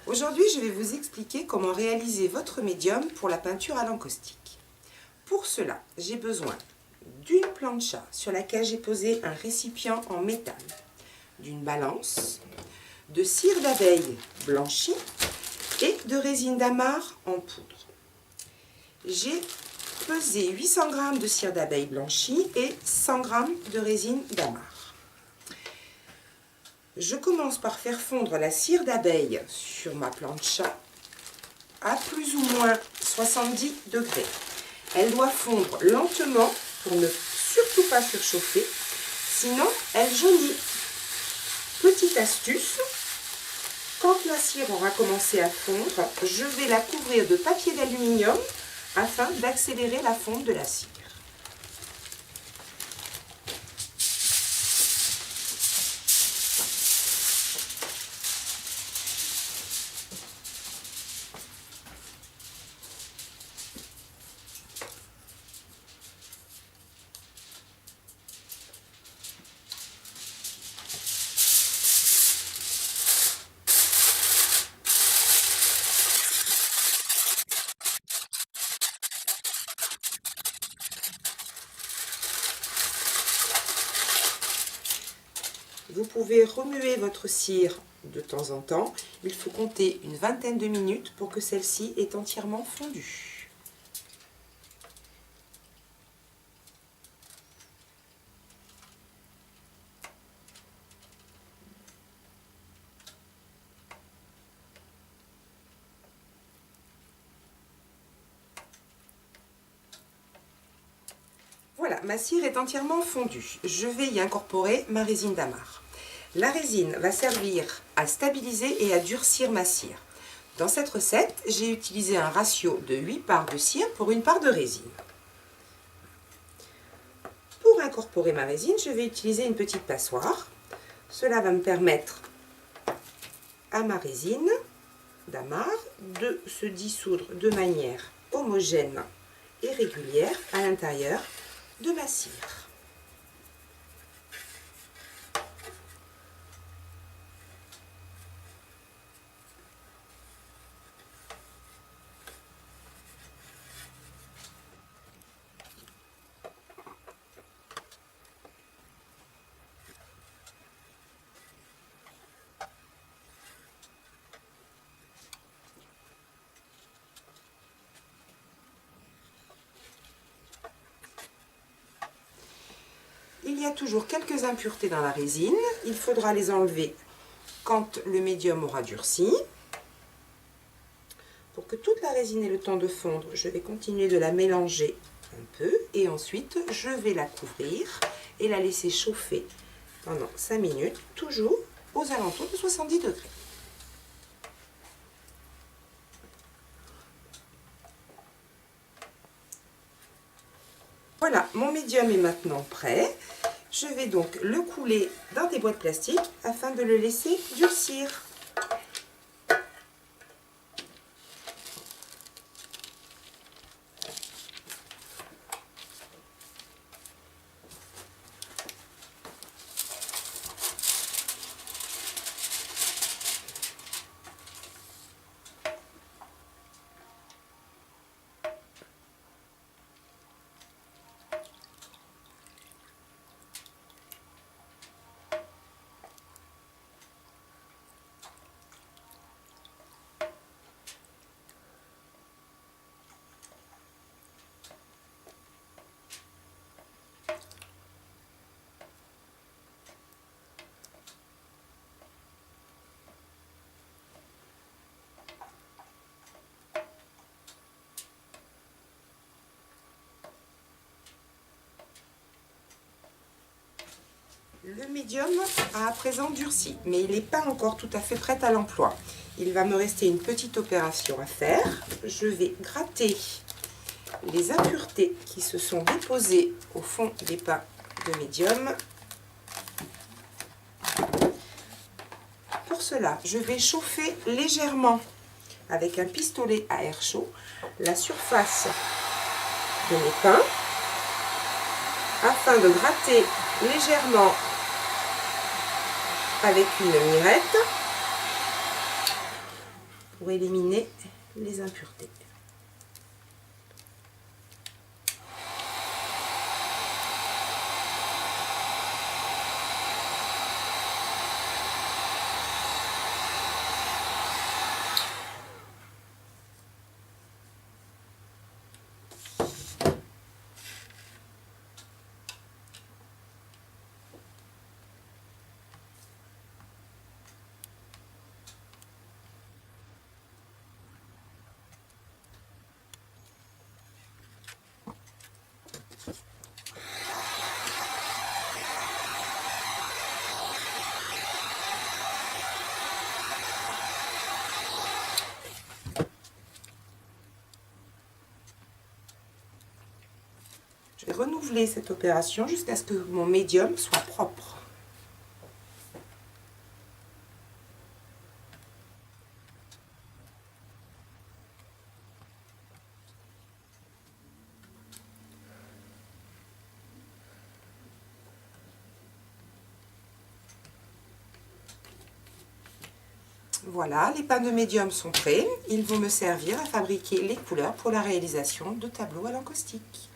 Aujourd'hui, je vais vous expliquer comment réaliser votre médium pour la peinture à l'encaustique. Pour cela, j'ai besoin d'une plancha sur laquelle j'ai posé un récipient en métal, d'une balance, de cire d'abeille blanchie et de résine d'amarre en poudre. J'ai pesé 800 g de cire d'abeille blanchie et 100 g de résine d'amarre. Je commence par faire fondre la cire d'abeille sur ma plancha à plus ou moins 70 degrés. Elle doit fondre lentement pour ne surtout pas surchauffer, sinon elle jaunit. Petite astuce, quand la cire aura commencé à fondre, je vais la couvrir de papier d'aluminium afin d'accélérer la fonte de la cire. Vous pouvez remuer votre cire de temps en temps. Il faut compter une vingtaine de minutes pour que celle-ci ait entièrement fondu. Voilà, ma cire est entièrement fondue. Je vais y incorporer ma résine d'amarre. La résine va servir à stabiliser et à durcir ma cire. Dans cette recette, j'ai utilisé un ratio de 8 parts de cire pour une part de résine. Pour incorporer ma résine, je vais utiliser une petite passoire. Cela va me permettre à ma résine d'amarre de se dissoudre de manière homogène et régulière à l'intérieur de ma cire. Il y a toujours quelques impuretés dans la résine, il faudra les enlever quand le médium aura durci. Pour que toute la résine ait le temps de fondre, je vais continuer de la mélanger un peu et ensuite je vais la couvrir et la laisser chauffer pendant 5 minutes, toujours aux alentours de 70 degrés. Voilà, mon médium est maintenant prêt. Je vais donc le couler dans des boîtes plastiques afin de le laisser durcir. Le médium a à présent durci, mais il n'est pas encore tout à fait prêt à l'emploi. Il va me rester une petite opération à faire. Je vais gratter les impuretés qui se sont déposées au fond des pains de médium. Pour cela, je vais chauffer légèrement avec un pistolet à air chaud la surface de mes pains afin de gratter légèrement avec une mirette pour éliminer les impuretés. Je vais renouveler cette opération jusqu'à ce que mon médium soit propre. Voilà, les pains de médium sont prêts. Ils vont me servir à fabriquer les couleurs pour la réalisation de tableaux à l'encaustique.